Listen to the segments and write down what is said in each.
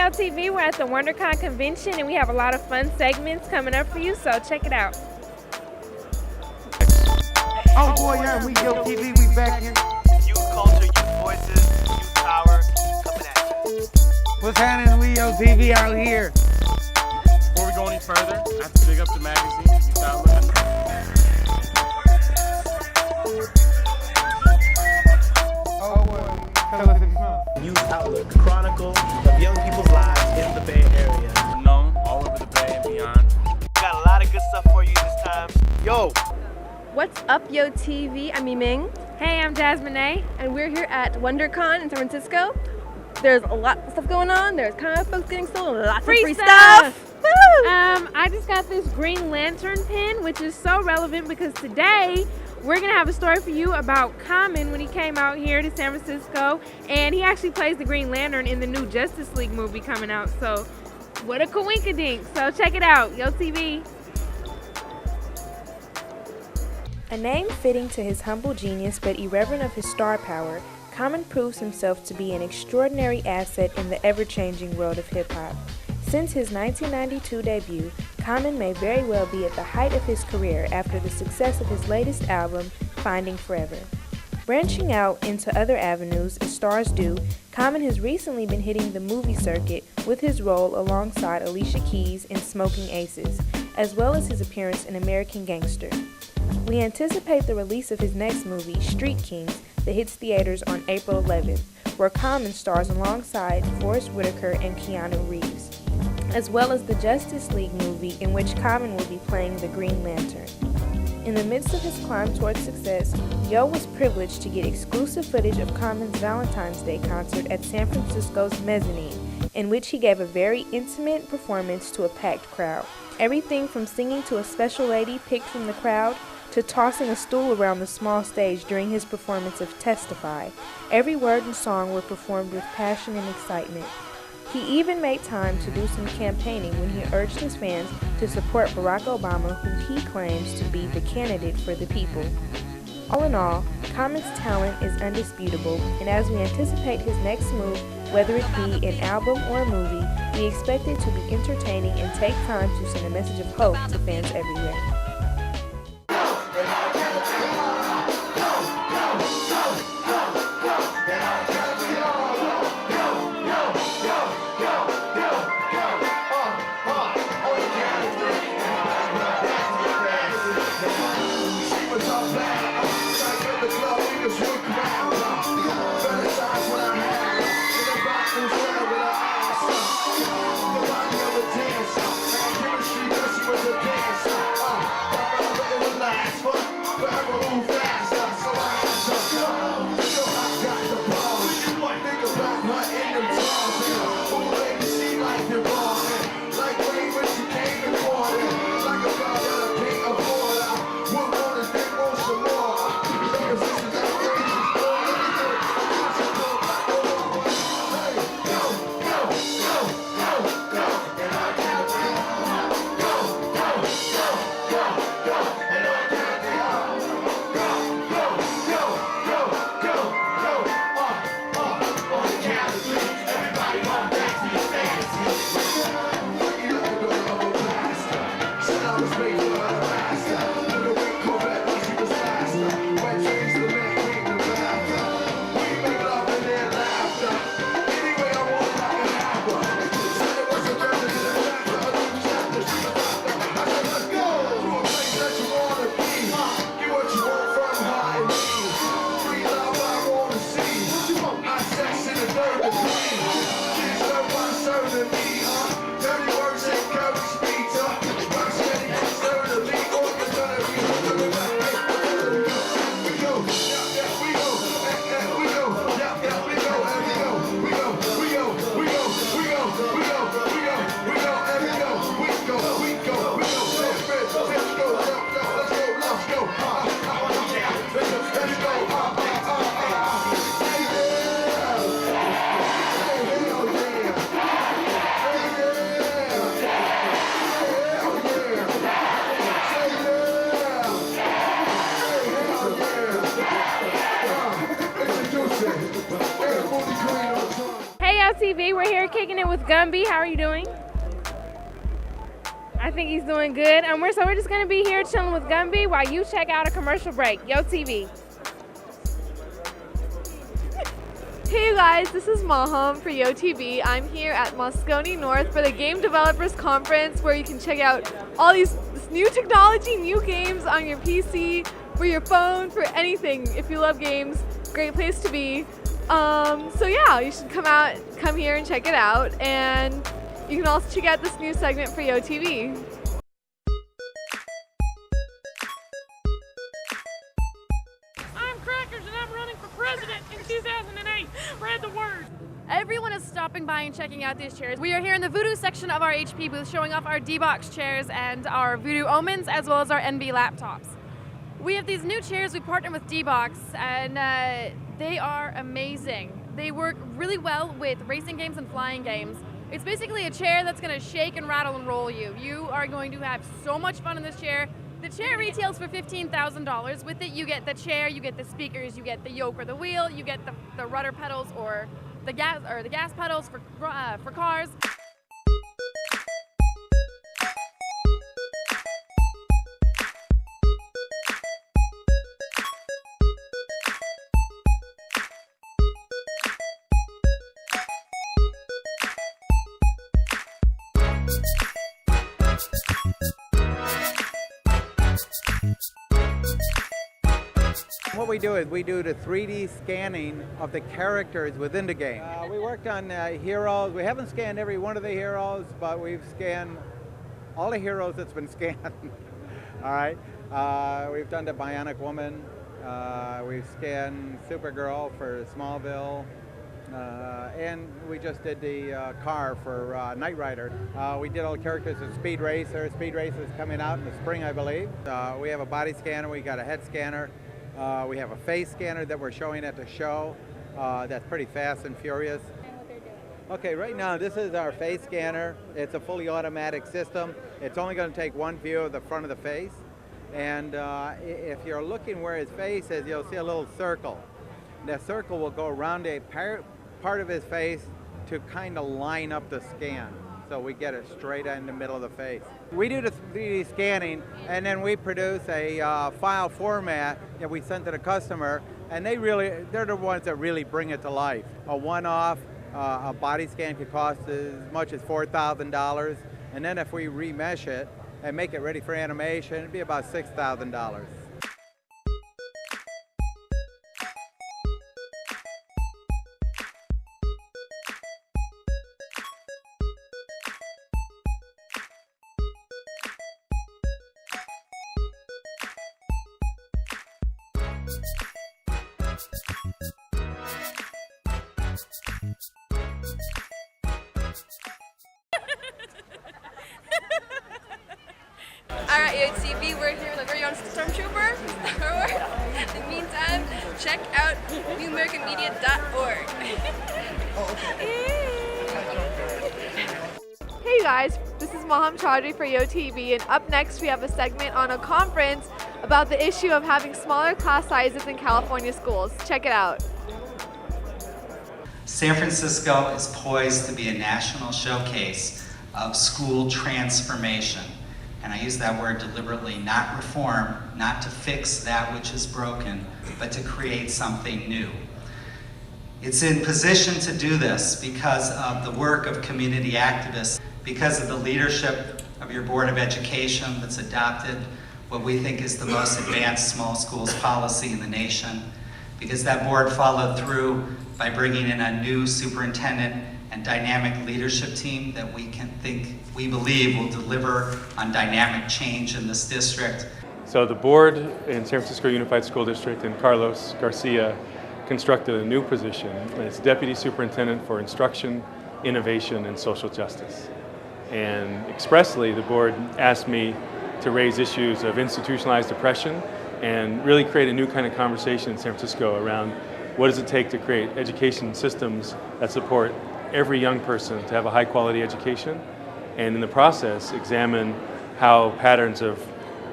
YOTV. We're at the WonderCon convention and we have a lot of fun segments coming up for you, so check it out. Oh boy, yeah, we YOTV, we back here. Youth culture, youth voices, youth power, coming at you. What's happening, we YOTV out here? Before we go any further, I have to big up the magazine, Youth Outlook. Youth Outlook, chronicle of young people's lives in the Bay Area. Known all over the Bay and beyond. Got a lot of good stuff for you this time. Yo! What's up, YOTV? I'm Yiming, Hey, I'm Jasmine A. and we're here at WonderCon in San Francisco. There's a lot of stuff going on. There's comic books getting sold, lots of free stuff. Woo! I just got this Green Lantern pin, which is so relevant because today we're gonna have a story for you about Common when he came out here to San Francisco, and he actually plays the Green Lantern in the new Justice League movie coming out. So, what a coinkydink! So check it out, YOTV. A name fitting to his humble genius but irreverent of his star power, Common proves himself to be an extraordinary asset in the ever-changing world of hip-hop. Since his 1992 debut, Common may very well be at the height of his career after the success of his latest album, Finding Forever. Branching out into other avenues, as stars do, Common has recently been hitting the movie circuit with his role alongside Alicia Keys in Smoking Aces, as well as his appearance in American Gangster. We anticipate the release of his next movie, Street Kings, that hits theaters on April 11th, where Common stars alongside Forest Whitaker and Keanu Reeves, as well as the Justice League movie in which Common will be playing the Green Lantern. In the midst of his climb towards success, Yo was privileged to get exclusive footage of Common's Valentine's Day concert at San Francisco's Mezzanine, in which he gave a very intimate performance to a packed crowd. Everything from singing to a special lady picked from the crowd to tossing a stool around the small stage during his performance of Testify. Every word and song were performed with passion and excitement. He even made time to do some campaigning when he urged his fans to support Barack Obama, who he claims to be the candidate for the people. All in all, Common's talent is undisputable, and as we anticipate his next move, whether it be an album or a movie, we expect it to be entertaining and take time to send a message of hope to fans everywhere. YOTV. We're here kicking it with Gumby. How are you doing? I think he's doing good. We're just gonna be here chilling with Gumby while you check out a commercial break. YOTV. Hey you guys, this is Maham for YOTV. I'm here at Moscone North for the Game Developers Conference where you can check out all this new technology, new games on your PC, for your phone, for anything. If you love games, great place to be. So yeah, you should come here and check it out. And you can also check out this new segment for YOTV. I'm Crackers and I'm running for president in 2008. Spread the word. Everyone is stopping by and checking out these chairs. We are here in the Voodoo section of our HP booth showing off our D-Box chairs and our Voodoo Omens as well as our NB laptops. We have these new chairs. We partnered with D-Box and they are amazing. They work really well with racing games and flying games. It's basically a chair that's going to shake and rattle and roll you. You are going to have so much fun in this chair. The chair retails for $15,000. With it, you get the chair, you get the speakers, you get the yoke or the wheel, you get the rudder pedals or the gas pedals for cars. What we do is we do the 3D scanning of the characters within the game. We worked on heroes. We haven't scanned every one of the heroes, but we've scanned all the heroes that's been scanned. All right. We've done the Bionic Woman. We've scanned Supergirl for Smallville. And we just did the car for Knight Rider. We did all the characters of Speed Racer. Speed Racer is coming out in the spring, I believe. We have a body scanner. We got a head scanner. We have a face scanner that we're showing at the show. That's pretty fast and furious. Okay, right now this is our face scanner. It's a fully automatic system. It's only going to take one view of the front of the face. And if you're looking where his face is, you'll see a little circle. That circle will go around a part of his face to kind of line up the scan. So we get it straight in the middle of the face. We do the 3D scanning and then we produce a file format that we send to the customer, and they're the ones that really bring it to life. A one-off, a body scan could cost as much as $4,000, and then if we remesh it and make it ready for animation, it'd be about $6,000. Alright, YOTV, we're here with a very own Stormtrooper, Star Wars. In the meantime, check out newamericanmedia.org. Hey guys, this is Maham Chaudhry for YOTV, and up next we have a segment on a conference about the issue of having smaller class sizes in California schools. Check it out. San Francisco is poised to be a national showcase of school transformation. And I use that word deliberately, not reform, not to fix that which is broken, but to create something new. It's in position to do this because of the work of community activists, because of the leadership of your Board of Education that's adopted what we think is the most advanced small schools policy in the nation, because that board followed through by bringing in a new superintendent and dynamic leadership team that we believe will deliver on dynamic change in this district. So the board in San Francisco Unified School District and Carlos Garcia constructed a new position. It's Deputy Superintendent for Instruction, Innovation, and Social Justice. And expressly, the board asked me to raise issues of institutionalized oppression and really create a new kind of conversation in San Francisco around what does it take to create education systems that support every young person to have a high quality education, and in the process examine how patterns of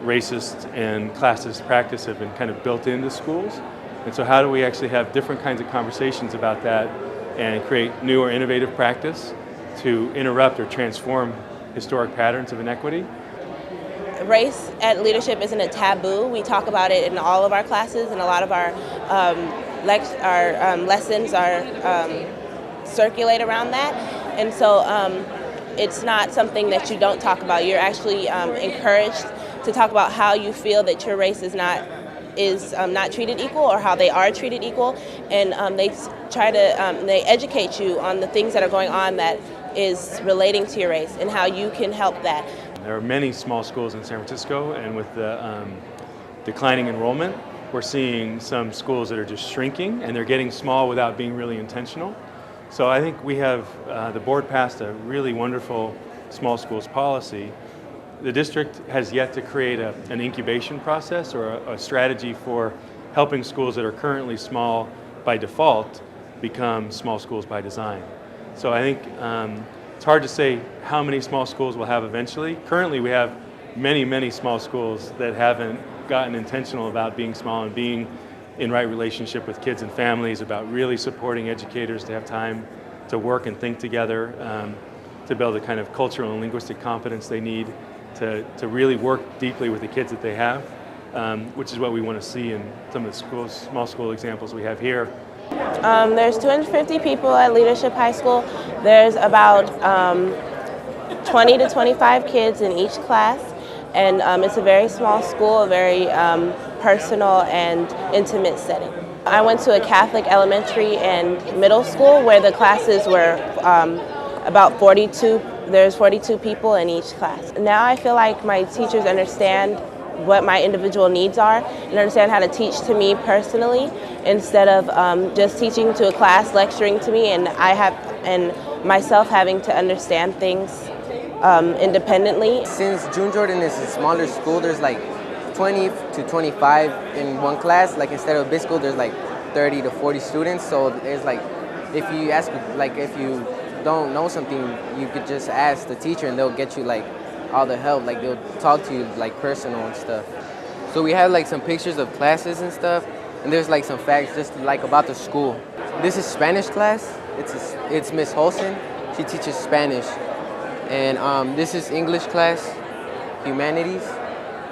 racist and classist practice have been kind of built into schools. And so how do we actually have different kinds of conversations about that and create new or innovative practice to interrupt or transform historic patterns of inequity. Race at leadership isn't a taboo. We talk about it in all of our classes, and a lot of our lessons are circulate around that. And so it's not something that you don't talk about. You're actually encouraged to talk about how you feel that your race is not treated equal, or how they are treated equal, and they try to they educate you on the things that are going on that is relating to your race and how you can help that. There are many small schools in San Francisco, and with the declining enrollment, we're seeing some schools that are just shrinking, and they're getting small without being really intentional. So I think we have, the board passed a really wonderful small schools policy. The district has yet to create an incubation process or a strategy for helping schools that are currently small by default become small schools by design. So I think it's hard to say how many small schools we'll have eventually. Currently we have many, many small schools that haven't gotten intentional about being small and being in right relationship with kids and families, about really supporting educators to have time to work and think together, to build the kind of cultural and linguistic competence they need to really work deeply with the kids that they have, which is what we want to see in some of the small school examples we have here. There's 250 people at Leadership High School. There's about 20 to 25 kids in each class, and it's a very small school, a very personal and intimate setting. I went to a Catholic elementary and middle school where the classes were about 42. There's 42 people in each class. Now I feel like my teachers understand what my individual needs are and understand how to teach to me personally, instead of just teaching to a class, lecturing to me, and myself having to understand things independently. Since June Jordan is a smaller school, there's like 20 to 25 in one class. Like instead of a big school, there's like 30 to 40 students. So it's like, if you don't know something, you could just ask the teacher and they'll get you like all the help. Like they'll talk to you like personal and stuff. So we have like some pictures of classes and stuff, and there's like some facts just like about the school. This is Spanish class. It's Miss Holson. She teaches Spanish. And this is English class, humanities,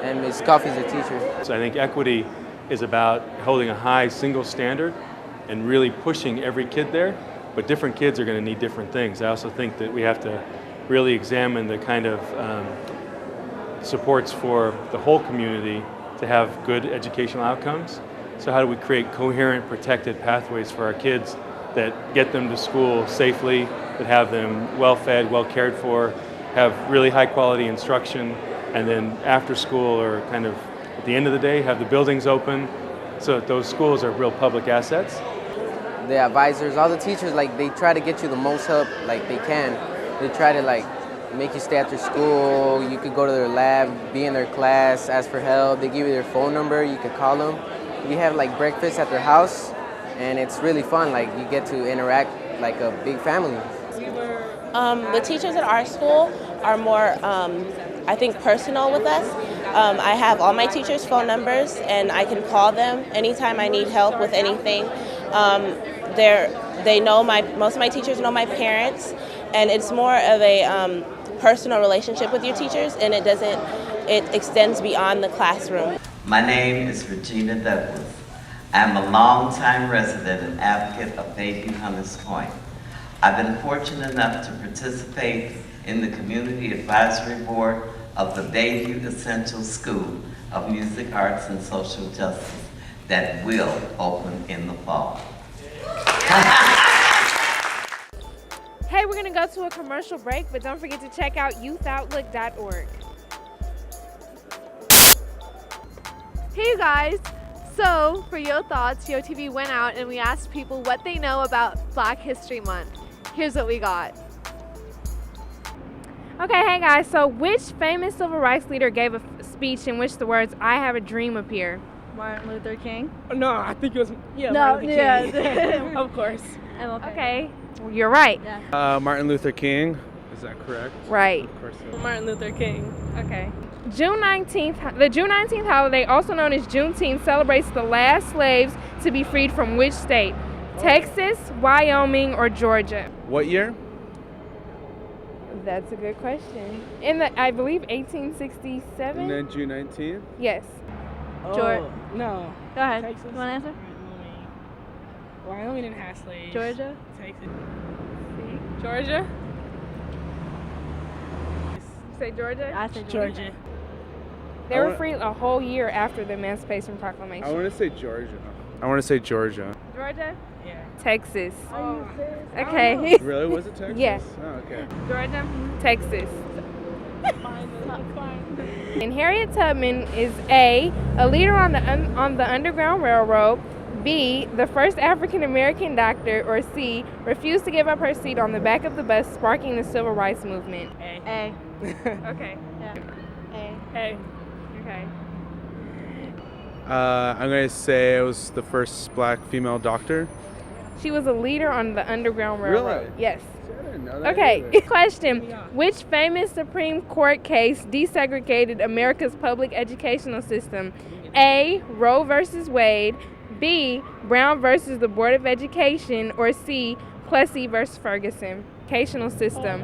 and Ms. Coffey's a teacher. So I think equity is about holding a high single standard and really pushing every kid there, but different kids are going to need different things. I also think that we have to really examine the kind of supports for the whole community to have good educational outcomes. So how do we create coherent, protected pathways for our kids that get them to school safely, that have them well-fed, well-cared for, have really high-quality instruction, and then after school or kind of at the end of the day have the buildings open so that those schools are real public assets. The advisors, all the teachers, like they try to get you the most help like they can. They try to like make you stay after school. You could go to their lab, be in their class, ask for help. They give you their phone number, you could call them. We have like breakfast at their house, and it's really fun. Like you get to interact like a big family. The teachers at our school are more, I think, personal with us. I have all my teachers' phone numbers, and I can call them anytime I need help with anything. They know most of my teachers know my parents, and it's more of a personal relationship with your teachers, and it extends beyond the classroom. My name is Regina Douglas. I'm a longtime resident and advocate of Bayview Hunters Point. I've been fortunate enough to participate in the Community Advisory Board of the Bayview Essential School of Music, Arts, and Social Justice that will open in the fall. Hey, we're going to go to a commercial break, but don't forget to check out youthoutlook.org. Hey you guys, so for Yo Thoughts, YoTV went out and we asked people what they know about Black History Month. Here's what we got. Okay, hey guys, so which famous civil rights leader gave a speech in which the words "I have a dream" appear? Martin Luther King. No, I think it was Martin Luther King. Of course. Okay, well, you're right. Yeah. Martin Luther King. Is that correct? Right. Of course. Martin Luther King. Okay. June 19th, the June 19th holiday, also known as Juneteenth, celebrates the last slaves to be freed from which state? Texas, Wyoming, or Georgia? What year? That's a good question. In the, I believe, 1867? And then June 19th? Yes. Oh, no. Go ahead. Texas. You want to answer? Wyoming didn't have slaves. Georgia? Texas. Georgia? You say Georgia? I say Georgia. They were free a whole year after the Emancipation Proclamation. I want to say Georgia. I want to say Georgia. Georgia? Yeah. Texas. Oh. Okay. Really? Was it Texas? Yeah. Oh, okay. Georgia? Texas. And Harriet Tubman is A leader on the Underground Railroad, B, the first African American doctor, or C, refused to give up her seat on the back of the bus, sparking the Civil Rights Movement. A. Okay. Yeah. A. A. Okay. I'm going to say it was the first black female doctor. She was a leader on the Underground Railroad. Really? Yes. I didn't know that Okay, either. question. Which famous Supreme Court case desegregated America's public educational system? A, Roe versus Wade, B, Brown versus the Board of Education, or C, Plessy versus Ferguson? Educational system.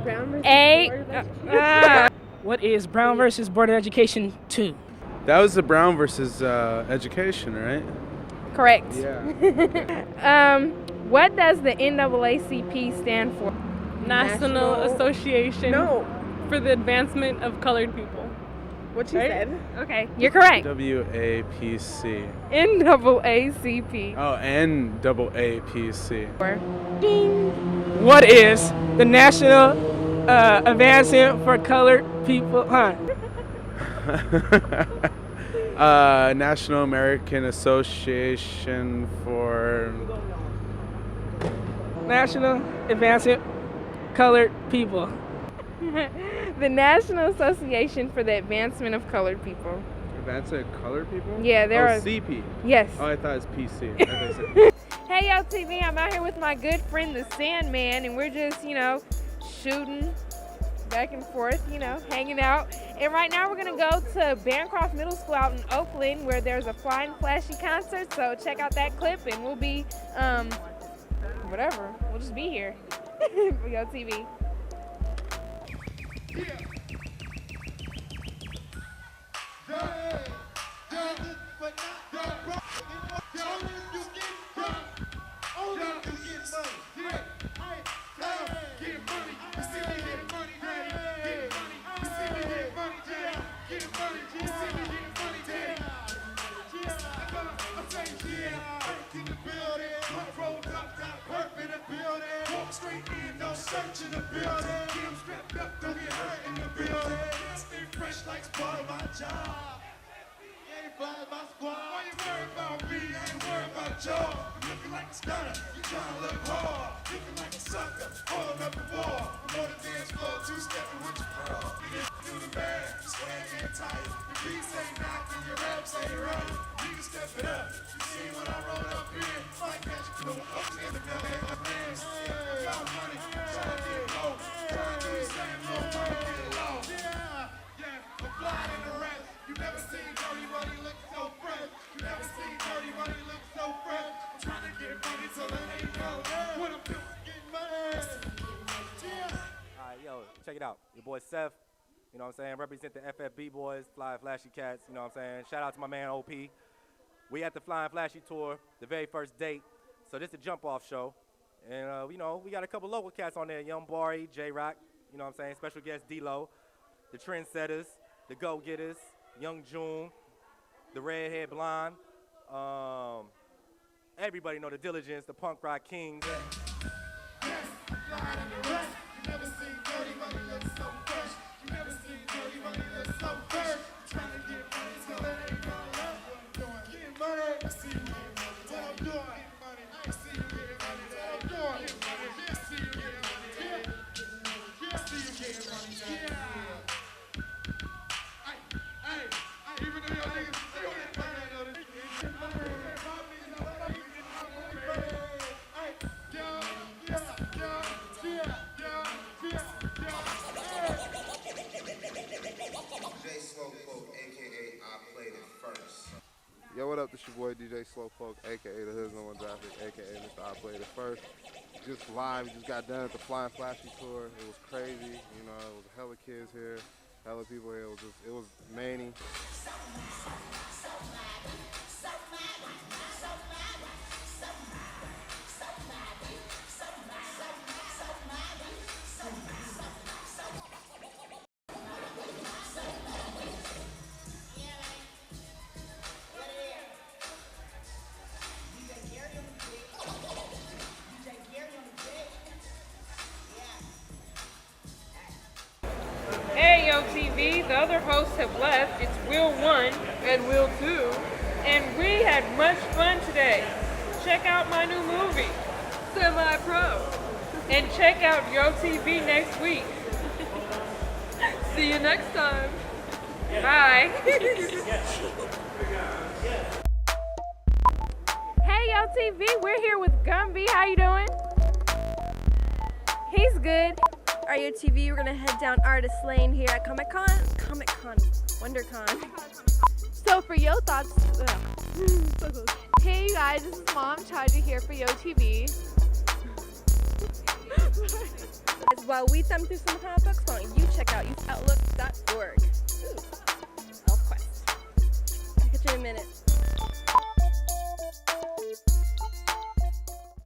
What is Brown versus Board of Education 2? That was the Brown versus Education, right? Correct. Yeah. What does the NAACP stand for? National Association for the Advancement of Colored People. What you said? Okay, you're correct. WAPC. NAACP. Oh, NAAPC. What is the National Advancement for Colored People? National American Association for National Advancement Colored People. The National Association for the Advancement of Colored People. Advancement of Colored People? Yeah, there are. CP. Yes. Oh, I thought it was PC. Hey, YOTV, I'm out here with my good friend, the Sandman, and we're just, shooting back and forth, hanging out. And right now we're going to go to Bancroft Middle School out in Oakland where there's a Flying Flashy concert. So check out that clip and we'll be, whatever. We'll just be here for YOTV. Straight in, no search in the building. Get 'em strapped up, don't get hurt in the building. Stay fresh like part of my job. You ain't flying my squad. Why you worried about me? I ain't worried about y'all. I'm looking like a stunner. You trying to look hard. Looking like a sucker. Holding up the wall. I'm on the dance floor, two-stepping with your pearl. Do the bad, swag and tight. The beats ain't knocking, your raps ain't right. You can step it up. You see when I roll up in, might catch you going up in the belly of my pants. About money, trying to get low. Trying to do the same, no trying to get low. Yeah, I'm flying in the rest. You never seen Dirty Money look so fresh. You never seen Dirty Money look so fresh. I'm trying to get money so there ain't no love. When I'm getting money. Alright, yo, check it out. Your boy Seth, you know what I'm saying? Represent the FFB boys, Fly Flashy Cats, you know what I'm saying? Shout out to my man OP. We at the Flying Flashy tour, the very first date. So this is a jump off show. And we got a couple local cats on there, Young Bari, J-Rock, you know what I'm saying? Special guest D-Lo, the Trendsetters, the Go-Getters, Young June, the Redhead Blonde. Everybody know the Diligence, the Punk Rock Kings. boy DJ Slowpoke, aka the Hood's #1 Graphic, aka Mr. I Played It First. Just live, we just got done at the Flying Flashy tour. It was crazy, you know, it was hella kids here, hella people here. It was many. Hey YoTV, the other hosts have left. It's Will 1 and Will 2. And we had much fun today. Check out my new movie, Semi-Pro. And check out YoTV next week. See you next time. Bye. Hey YoTV, we're here with Gumby. How you doing? He's good. Our YoTV, we're gonna head down Artist Lane here at WonderCon. So for Yo Thoughts, so close. Hey you guys, this is Mom Chaji here for YoTV. While we thumb through some comic books, why don't you check out youthOutlook.org. Elf Quest. I'll catch you in a minute.